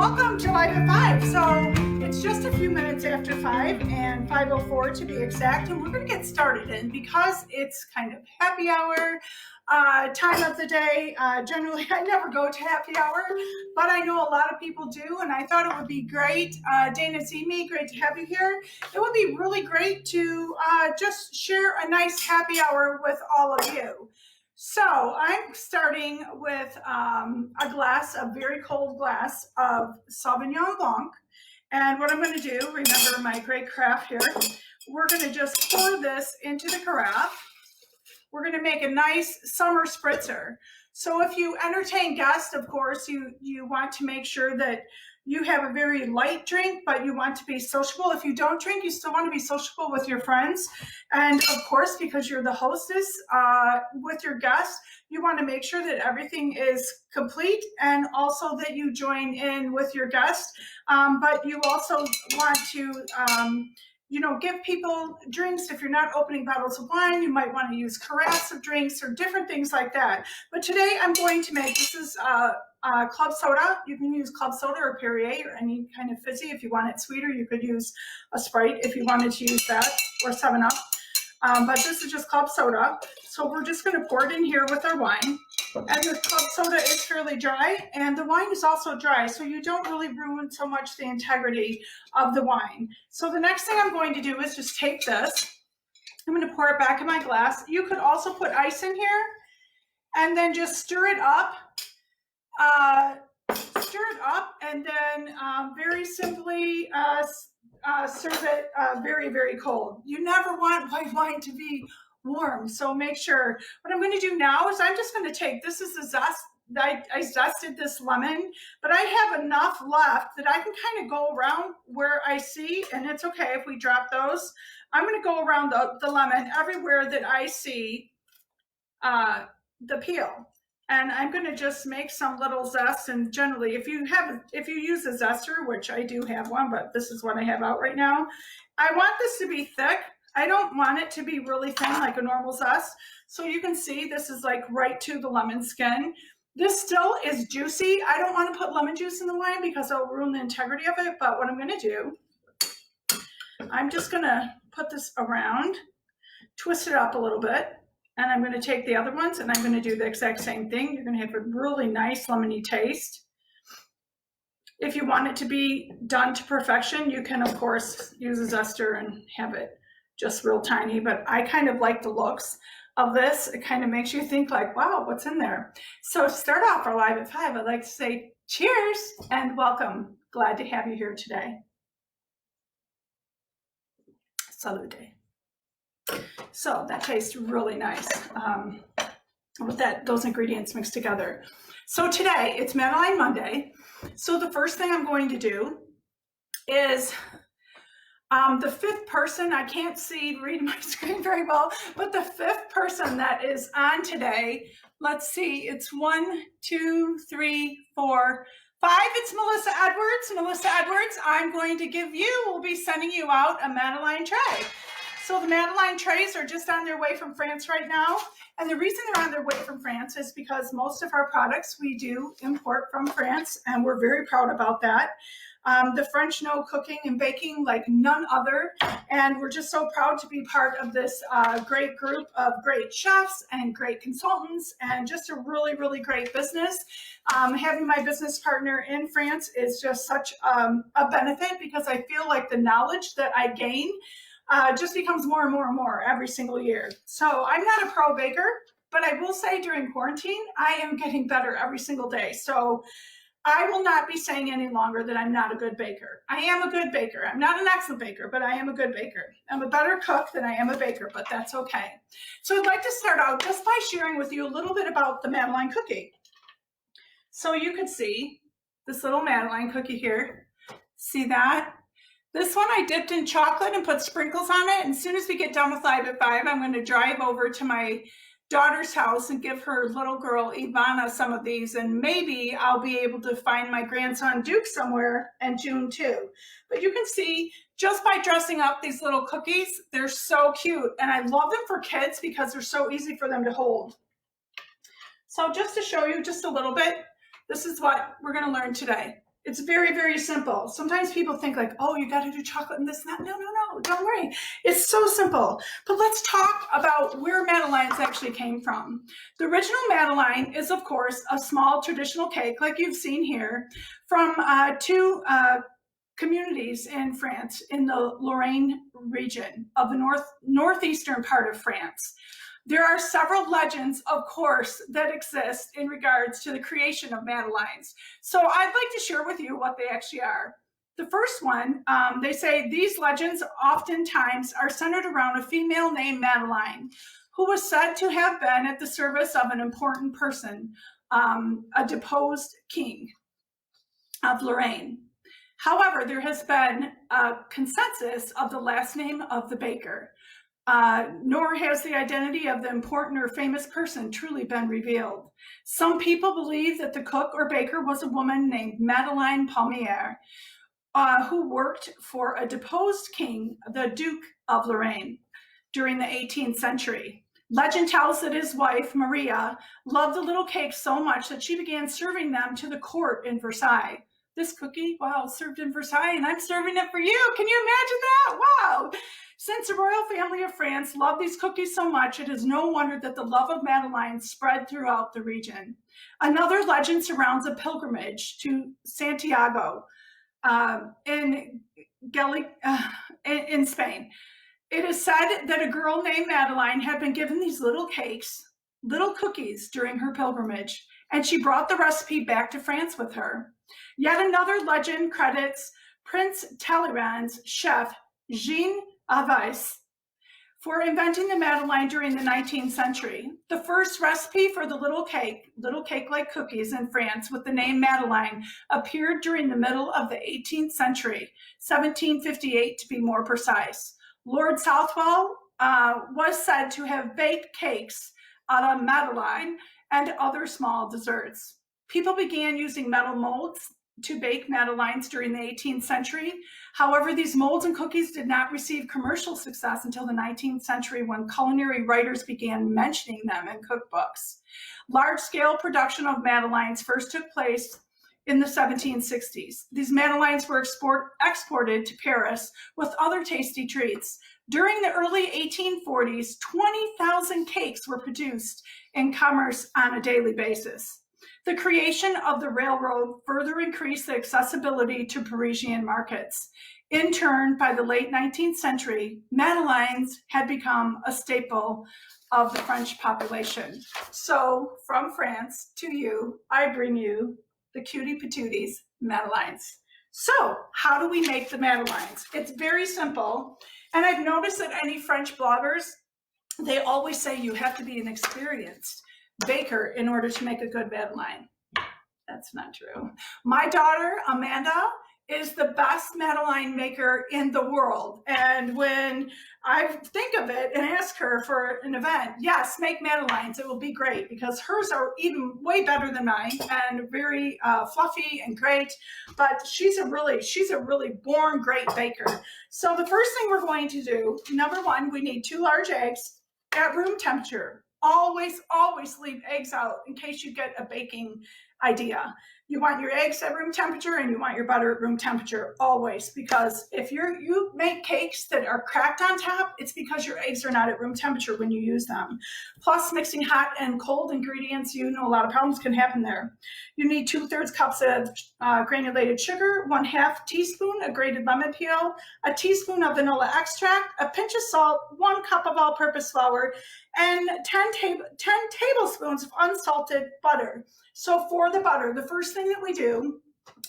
Welcome to Live at 5. So it's just a few minutes after 5 and 5:04 to be exact, and we're going to get started. And because it's kind of happy hour time of the day, generally I never go to happy hour, but I know a lot of people do, and I thought it would be great. Dana Zimi, great to have you here. It would be really great to just share a nice happy hour with all of you. So I'm starting with a very cold glass of Sauvignon Blanc. And what I'm going to do, remember my great carafe here, we're going to just pour this into the carafe. We're going to make a nice summer spritzer. So if you entertain guests, of course, you want to make sure that you have a very light drink, but you want to be sociable. If you don't drink, you still want to be sociable with your friends. And of course, because you're the hostess with your guests, you want to make sure that everything is complete and also that you join in with your guests. But you also want to give people drinks. If you're not opening bottles of wine, you might want to use carafes of drinks or different things like that. But today I'm going to make, this is club soda. You can use club soda or Perrier or any kind of fizzy. If you want it sweeter, you could use a Sprite if you wanted to use that, or 7-Up. But this is just club soda. So we're just going to pour it in here with our wine. And the club soda is fairly dry, and the wine is also dry, so you don't really ruin so much the integrity of the wine. So the next thing I'm going to do is just take this. I'm going to pour it back in my glass. You could also put ice in here and then just stir it up. And then very simply serve it very, very cold. You never want white wine to be warm, so make sure. What I'm going to do now is I'm just going to take, this is the zest, I zested this lemon, but I have enough left that I can kind of go around where I see, and it's okay if we drop those. I'm going to go around the lemon everywhere that I see the peel. And I'm going to just make some little zest. And generally, if you use a zester, which I do have one, but this is what I have out right now, I want this to be thick. I don't want it to be really thin like a normal zest. So you can see this is like right to the lemon skin. This still is juicy. I don't want to put lemon juice in the wine because it'll ruin the integrity of it. But what I'm going to do, I'm just going to put this around, twist it up a little bit. And I'm going to take the other ones and I'm going to do the exact same thing. You're going to have a really nice lemony taste. If you want it to be done to perfection, you can, of course, use a zester and have it just real tiny. But I kind of like the looks of this. It kind of makes you think like, wow, what's in there? So to start off our Live at 5, I'd like to say cheers and welcome. Glad to have you here today. Salute. So that tastes really nice with those ingredients mixed together. So today, it's Madeleine Monday. So the first thing I'm going to do is the fifth person, I can't read my screen very well, but the fifth person that is on today, let's see, it's 1, 2, 3, 4, 5. It's Melissa Edwards. Melissa Edwards, we'll be sending you out a Madeline tray. So the Madeline trays are just on their way from France right now. And the reason they're on their way from France is because most of our products we do import from France, and we're very proud about that. The French know cooking and baking like none other. And we're just so proud to be part of this great group of great chefs and great consultants and just a really, really great business. Having my business partner in France is just such a benefit because I feel like the knowledge that I gain just becomes more and more and more every single year. So I'm not a pro baker, but I will say during quarantine, I am getting better every single day. So I will not be saying any longer that I'm not a good baker. I am a good baker. I'm not an excellent baker, but I am a good baker. I'm a better cook than I am a baker, but that's okay. So I'd like to start out just by sharing with you a little bit about the Madeleine Cookie. So you could see this little Madeleine Cookie here. See that? This one I dipped in chocolate and put sprinkles on it. And as soon as we get done with Live at 5, I'm going to drive over to my daughter's house and give her little girl Ivana some of these. And maybe I'll be able to find my grandson Duke somewhere in June too. But you can see just by dressing up these little cookies, they're so cute. And I love them for kids because they're so easy for them to hold. So just to show you just a little bit, this is what we're going to learn today. It's very, very simple. Sometimes people think like, oh, you got to do chocolate and this and that. No, no, no, don't worry. It's so simple. But let's talk about where Madeleines actually came from. The original Madeleine is, of course, a small traditional cake like you've seen here from two communities in France in the Lorraine region of the northeastern part of France. There are several legends, of course, that exist in regards to the creation of Madeleines. So I'd like to share with you what they actually are. The first one, they say these legends oftentimes are centered around a female named Madeline, who was said to have been at the service of an important person, a deposed king of Lorraine. However, there has been a consensus of the last name of the baker. Nor has the identity of the important or famous person truly been revealed. Some people believe that the cook or baker was a woman named Madeleine Palmier, who worked for a deposed king, the Duke of Lorraine, during the 18th century. Legend tells that his wife, Maria, loved the little cakes so much that she began serving them to the court in Versailles. This cookie, wow, served in Versailles, and I'm serving it for you. Can you imagine that? Wow. Since the royal family of France loved these cookies so much, it is no wonder that the love of Madeleine spread throughout the region. Another legend surrounds a pilgrimage to Santiago in Spain. It is said that a girl named Madeline had been given these little cakes, little cookies during her pilgrimage, and she brought the recipe back to France with her. Yet another legend credits Prince Talleyrand's chef, Jean Avice, for inventing the Madeleine during the 19th century. The first recipe for the little cake-like cookies in France with the name Madeleine appeared during the middle of the 18th century, 1758 to be more precise. Lord Southwell was said to have baked cakes a la Madeleine and other small desserts. People began using metal molds to bake Madeleines during the 18th century. However, these molds and cookies did not receive commercial success until the 19th century when culinary writers began mentioning them in cookbooks. Large-scale production of Madeleines first took place in the 1760s. These Madeleines were exported to Paris with other tasty treats. During the early 1840s, 20,000 cakes were produced in commerce on a daily basis. The creation of the railroad further increased the accessibility to Parisian markets. In turn, by the late 19th century, Madeleines had become a staple of the French population. So, from France to you, I bring you the cutie patooties Madeleines. So, how do we make the Madeleines? It's very simple, and I've noticed that any French bloggers, they always say you have to be an experienced baker in order to make a good Madeleine. That's not true. My daughter, Amanda, is the best Madeleine maker in the world. And when I think of it and ask her for an event, yes, make Madeleines, it will be great because hers are even way better than mine and very fluffy and great. But she's a really born great baker. So the first thing we're going to do, number one, we need 2 large eggs at room temperature. Always leave eggs out in case you get a baking idea. You want your eggs at room temperature and you want your butter at room temperature always, because if you make cakes that are cracked on top, it's because your eggs are not at room temperature when you use them. Plus, mixing hot and cold ingredients, you know a lot of problems can happen there. You need 2/3 cups of granulated sugar, 1/2 teaspoon of grated lemon peel, a teaspoon of vanilla extract, a pinch of salt, 1 cup of all-purpose flour, and 10 tablespoons of unsalted butter. So for the butter, the first thing that we do,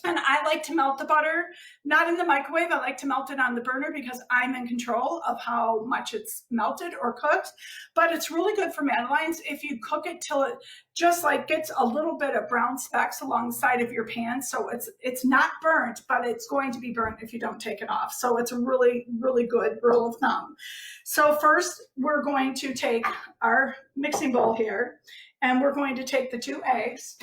and I like to melt the butter, not in the microwave, I like to melt it on the burner because I'm in control of how much it's melted or cooked. But it's really good for Madeleines if you cook it till it just like gets a little bit of brown specks along the side of your pan. So it's not burnt, but it's going to be burnt if you don't take it off. So it's a really good rule of thumb. So first, we're going to take our mixing bowl here, and we're going to take the 2 eggs.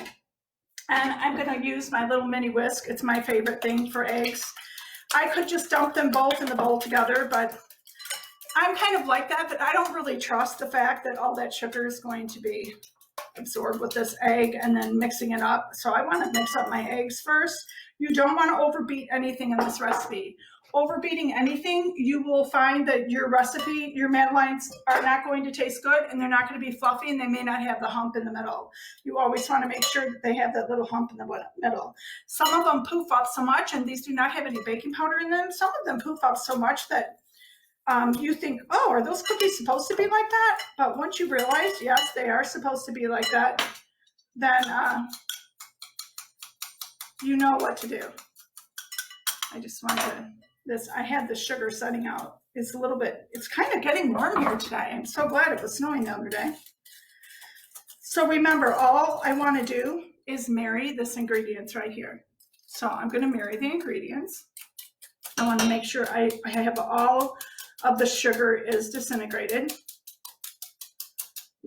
And I'm going to use my little mini whisk. It's my favorite thing for eggs. I could just dump them both in the bowl together, but I'm kind of like that, but I don't really trust the fact that all that sugar is going to be absorbed with this egg and then mixing it up. So I want to mix up my eggs first. You don't want to overbeat anything in this recipe. Overbeating anything, you will find that your recipe, your Madelines are not going to taste good, and they're not going to be fluffy, and they may not have the hump in the middle. You always want to make sure that they have that little hump in the middle. Some of them poof up so much, and these do not have any baking powder in them. Some of them poof up so much that you think, oh, are those cookies supposed to be like that? But once you realize, yes, they are supposed to be like that, then you know what to do. I just wanted to, I had the sugar setting out. It's a little bit, it's kind of getting warm here today. I'm so glad it was snowing the other day. So remember, all I want to do is marry this ingredients right here. So I'm going to marry the ingredients. I want to make sure I have all of the sugar is disintegrated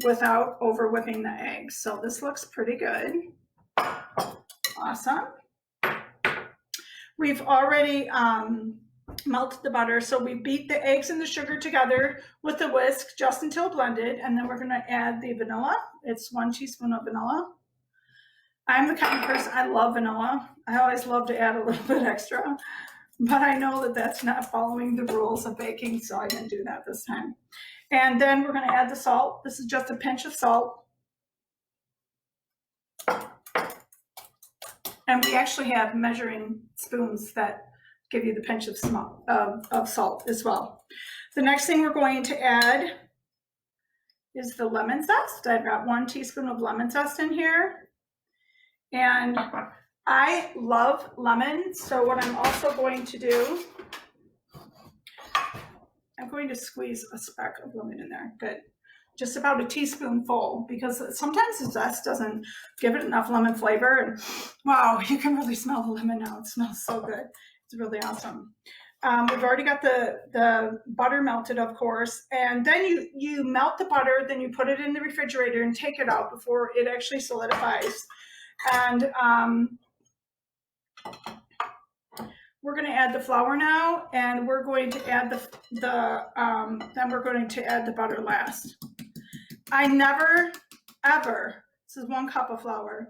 without over whipping the eggs. So this looks pretty good. Awesome. We've already melted the butter, so we beat the eggs and the sugar together with the whisk just until blended, and then we're going to add the vanilla. It's 1 teaspoon of vanilla. I'm the kind of person, I love vanilla. I always love to add a little bit extra, but I know that that's not following the rules of baking, so I didn't do that this time. And then we're going to add the salt. This is just a pinch of salt. And we actually have measuring spoons that give you the pinch of salt as well. The next thing we're going to add is the lemon zest. I've got 1 teaspoon of lemon zest in here. And I love lemon, so what I'm also going to do, I'm going to squeeze a speck of lemon in there. Good. Just about a teaspoonful, because sometimes the zest doesn't give it enough lemon flavor. And wow, you can really smell the lemon now. It smells so good. It's really awesome. We've already got the butter melted, of course, and then you melt the butter, then you put it in the refrigerator and take it out before it actually solidifies. And we're going to add the flour now, and we're going to add then we're going to add the butter last. I never, ever, this is 1 cup of flour,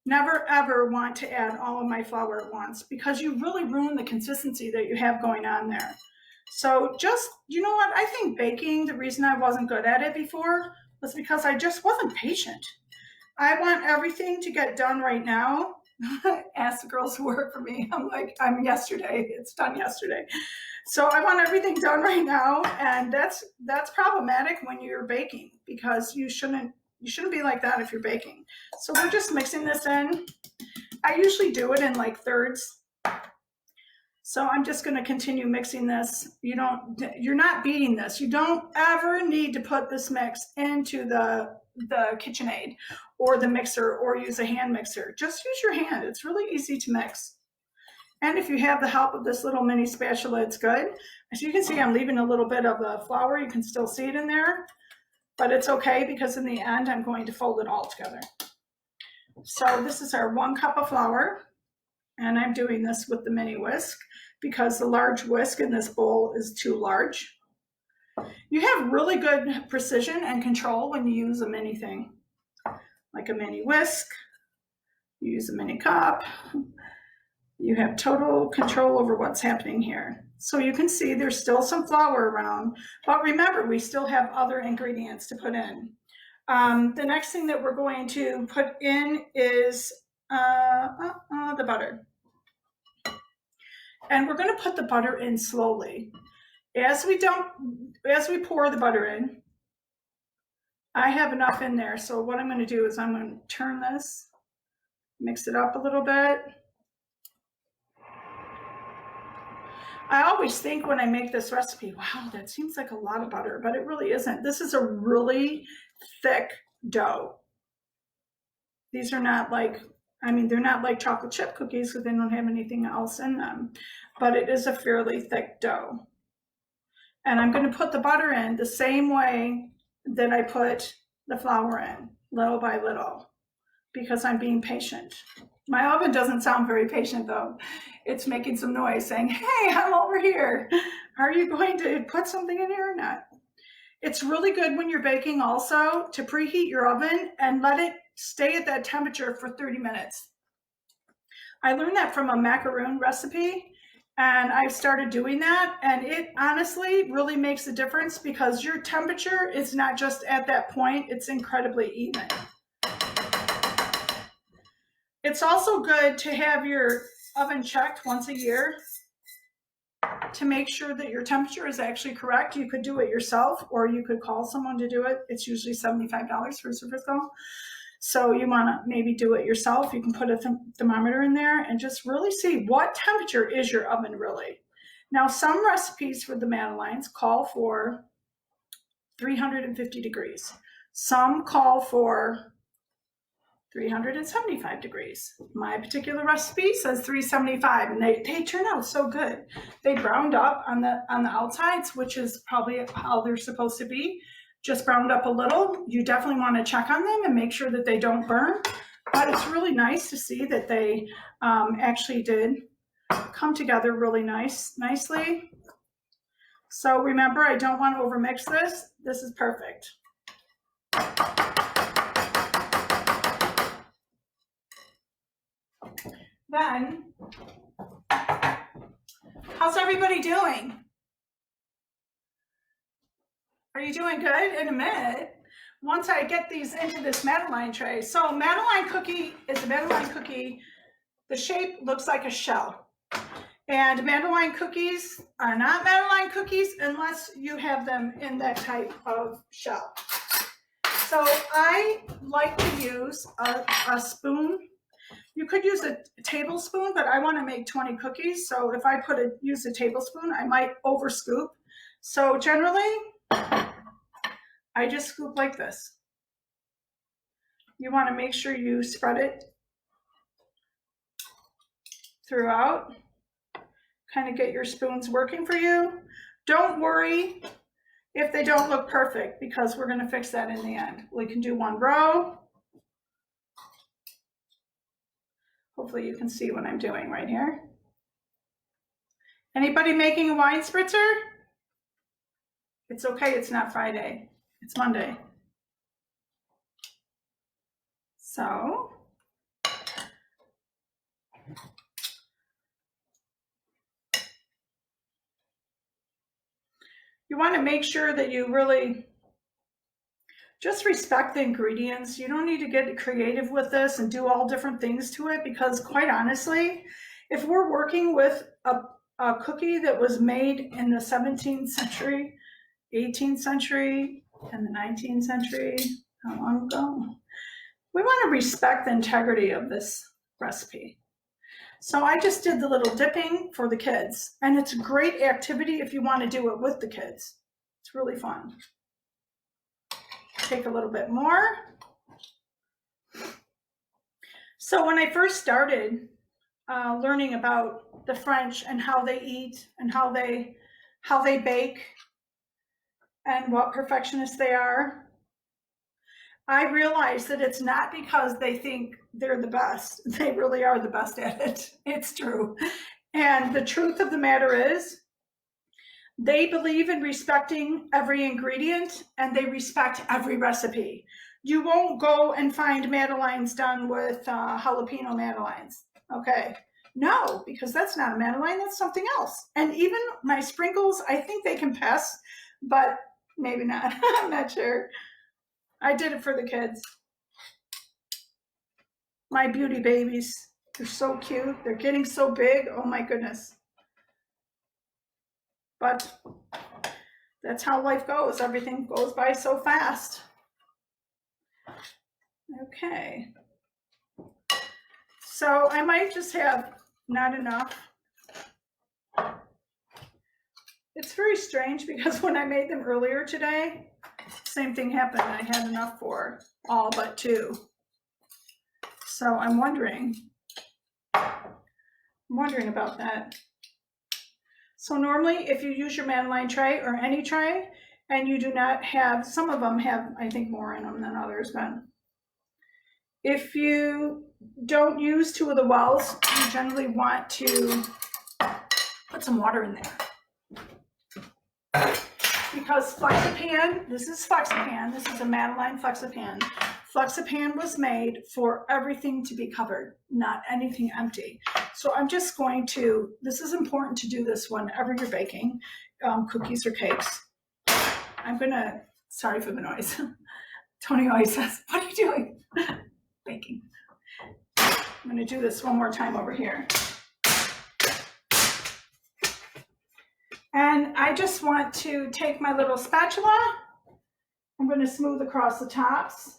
never ever want to add all of my flour at once, because you really ruin the consistency that you have going on there. So just, you know what, I think baking, the reason I wasn't good at it before was because I just wasn't patient. I want everything to get done right now. Ask the girls who work for me. I'm like, I'm yesterday. It's done yesterday. So I want everything done right now, and that's problematic when you're baking, because you shouldn't be like that if you're baking. So we're just mixing this in. I usually do it in like thirds. So I'm just going to continue mixing this. You're not beating this. You don't ever need to put this mix into the KitchenAid or the mixer, or use a hand mixer. Just use your hand. It's really easy to mix. And if you have the help of this little mini spatula, it's good. As you can see, I'm leaving a little bit of the flour. You can still see it in there, but it's okay, because in the end, I'm going to fold it all together. So this is our 1 cup of flour, and I'm doing this with the mini whisk because the large whisk in this bowl is too large. You have really good precision and control when you use a mini thing, like a mini whisk. You use a mini cup. You have total control over what's happening here. So you can see there's still some flour around, but remember, we still have other ingredients to put in. The next thing that we're going to put in is the butter. And we're going to put the butter in slowly. As we pour the butter in, I have enough in there. So what I'm going to do is I'm going to turn this, mix it up a little bit. I always think when I make this recipe, wow, that seems like a lot of butter, but it really isn't. This is a really thick dough. These are not like, they're not like chocolate chip cookies because they don't have anything else in them, but it is a fairly thick dough. And I'm going to put the butter in the same way that I put the flour in, little by little, because I'm being patient. My oven doesn't sound very patient, though. It's making some noise saying, hey, I'm over here. Are you going to put something in here or not? It's really good when you're baking also to preheat your oven and let it stay at that temperature for 30 minutes. I learned that from a macaroon recipe, and I've started doing that, and it honestly really makes a difference because your temperature is not just at that point, it's incredibly even. It's also good to have your oven checked once a year to make sure that your temperature is actually correct. You could do it yourself, or you could call someone to do it. It's usually $75 for a service call. So you want to maybe do it yourself. You can put a thermometer in there and just really see what temperature is your oven really. Now, some recipes for the Madelines call for 350 degrees. Some call for 375 degrees. My particular recipe says 375, and they turn out so good. They browned up on the outsides, which is probably how they're supposed to be. Just browned up a little. You definitely want to check on them and make sure that they don't burn. But it's really nice to see that they actually did come together really nicely. So remember, I don't want to overmix this. This is perfect. Then, how's everybody doing? Are you doing good? In a minute, once I get these into this Madeline tray. So Madeleine cookie is a Madeline cookie. The shape looks like a shell. And Madeline cookies are not Madeline cookies unless you have them in that type of shell. So I like to use a spoon. You could use a tablespoon, but I want to make 20 cookies. So if I use a tablespoon, I might over scoop. So generally, I just scoop like this. You want to make sure you spread it throughout. Kind of get your spoons working for you. Don't worry if they don't look perfect, because we're going to fix that in the end. We can do one row. Hopefully you can see what I'm doing right here. Anybody making a wine spritzer? It's okay, it's not Friday, it's Monday. So, you want to make sure that you really just respect the ingredients. You don't need to get creative with this and do all different things to it, because quite honestly, if we're working with a cookie that was made in the 17th century, 18th century, and the 19th century, how long ago? We want to respect the integrity of this recipe. So I just did the little dipping for the kids, and it's a great activity if you want to do it with the kids. It's really fun. Take a little bit more. So when I first started learning about the French and how they eat and how they bake and what perfectionists they are, I realized that it's not because they think they're the best. They really are the best at it. It's true. And the truth of the matter is, they believe in respecting every ingredient, and they respect every recipe. You won't go and find Madelines done with jalapeno Madelines. Okay. No, because that's not a Madeline, that's something else. And even my sprinkles, I think they can pass, but maybe not. I'm not sure. I did it for the kids. My beauty babies. They're so cute. They're getting so big. Oh my goodness. But that's how life goes. Everything goes by so fast. Okay. So I might just have not enough. It's very strange because when I made them earlier today, same thing happened. I had enough for all but two. So I'm wondering about that. So normally if you use your Madeline tray or any tray and you do not have, some of them have, I think, more in them than others, but if you don't use two of the wells, you generally want to put some water in there. Because Flexipan, this is Flexipan, this is a Madeline Flexipan. Flexipan was made for everything to be covered, not anything empty. So I'm just going to, this is important to do this whenever you're baking cookies or cakes. I'm gonna, sorry for the noise. Tony always says, what are you doing? Baking. I'm gonna do this one more time over here. And I just want to take my little spatula. I'm gonna smooth across the tops.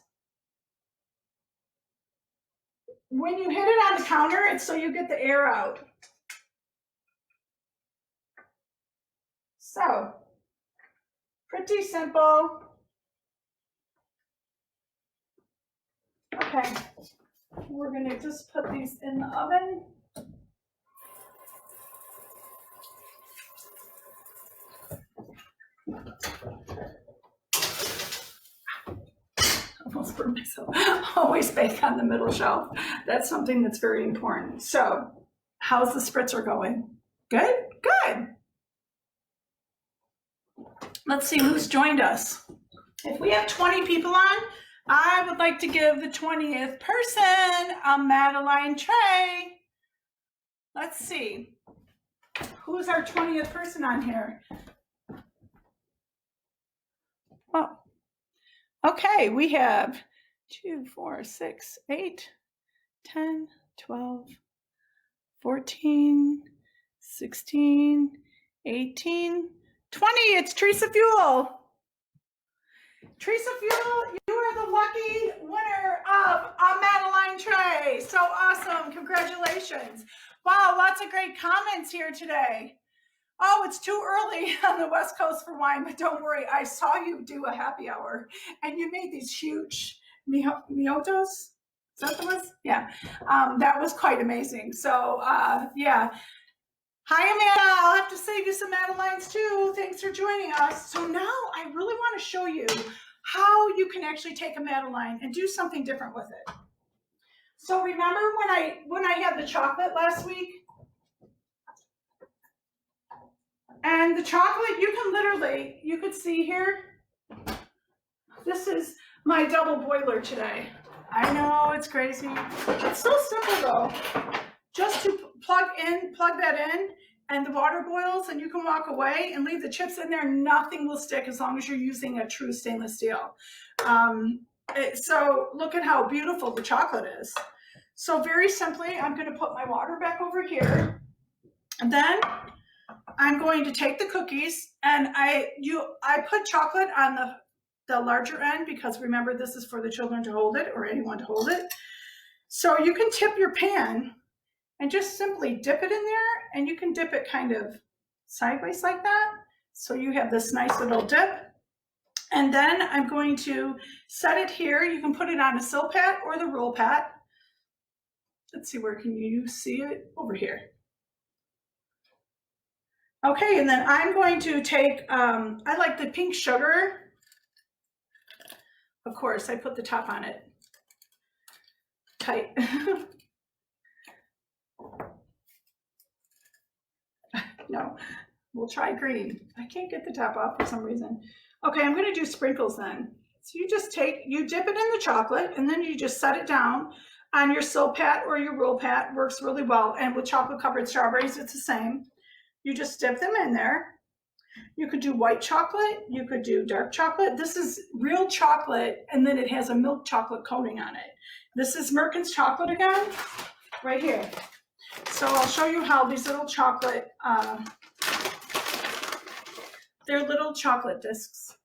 When you hit it on the counter, it's so you get the air out. So, pretty simple. Okay, we're gonna just put these in the oven. Almost burned myself. Always bake on the middle shelf. That's something that's very important. So, how's the spritzer going? Good? Good. Let's see who's joined us. If we have 20 people on, I would like to give the 20th person a Madeline tray. Let's see. Who's our 20th person on here? Oh. Okay, we have 2, 4, 6, 8, 10, 12, 14, 16, 18, 20. It's Teresa Fuel. Teresa Fuel, you are the lucky winner of a Madeline tray. So awesome. Congratulations. Wow, lots of great comments here today. Oh, it's too early on the West Coast for wine, but don't worry. I saw you do a happy hour, and you made these huge miotos. Is that the ones? Yeah. That was quite amazing. So, yeah. Hi, Amanda. I'll have to save you some Madelines, too. Thanks for joining us. So now I really want to show you how you can actually take a Madeline and do something different with it. So remember when I had the chocolate last week? And the chocolate, you can literally, you could see here, this is my double boiler today. I know, it's crazy. It's so simple though. Just to plug that in, and the water boils, and you can walk away and leave the chips in there. Nothing will stick as long as you're using a true stainless steel. So look at how beautiful the chocolate is. So very simply, I'm gonna put my water back over here, and then I'm going to take the cookies, and I put chocolate on the larger end because remember, this is for the children to hold it or anyone to hold it. So you can tip your pan and just simply dip it in there, and you can dip it kind of sideways like that. So you have this nice little dip. And then I'm going to set it here. You can put it on a Silpat or the roll pat. Let's see, where can you see it? Over here. Okay, and then I'm going to take, I like the pink sugar. Of course, I put the top on it tight. No, we'll try green. I can't get the top off for some reason. Okay, I'm gonna do sprinkles then. So you just you dip it in the chocolate, and then you just set it down on your Silpat or your roll pat. Works really well. And with chocolate covered strawberries, it's the same. You just dip them in there. You could do white chocolate. You could do dark chocolate. This is real chocolate, and then it has a milk chocolate coating on it. This is Merkin's chocolate again, right here. So I'll show you how these little chocolate, they're little chocolate discs.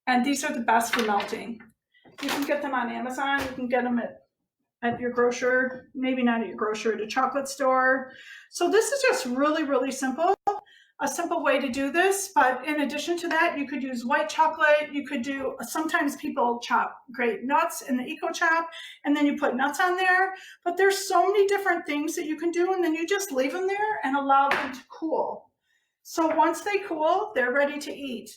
And these are the best for melting. You can get them on Amazon. You can get them at your grocer, maybe not at your grocer, at a chocolate store. So this is just really, really simple. A simple way to do this, but in addition to that, you could use white chocolate. You could do, sometimes people chop grape nuts in the Eco Chop, and then you put nuts on there. But there's so many different things that you can do, and then you just leave them there and allow them to cool. So once they cool, they're ready to eat.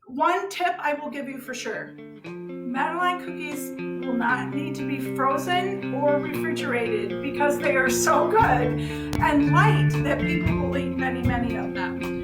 One tip I will give you for sure. Madeline cookies will not need to be frozen or refrigerated because they are so good and light that people will eat many, many of them.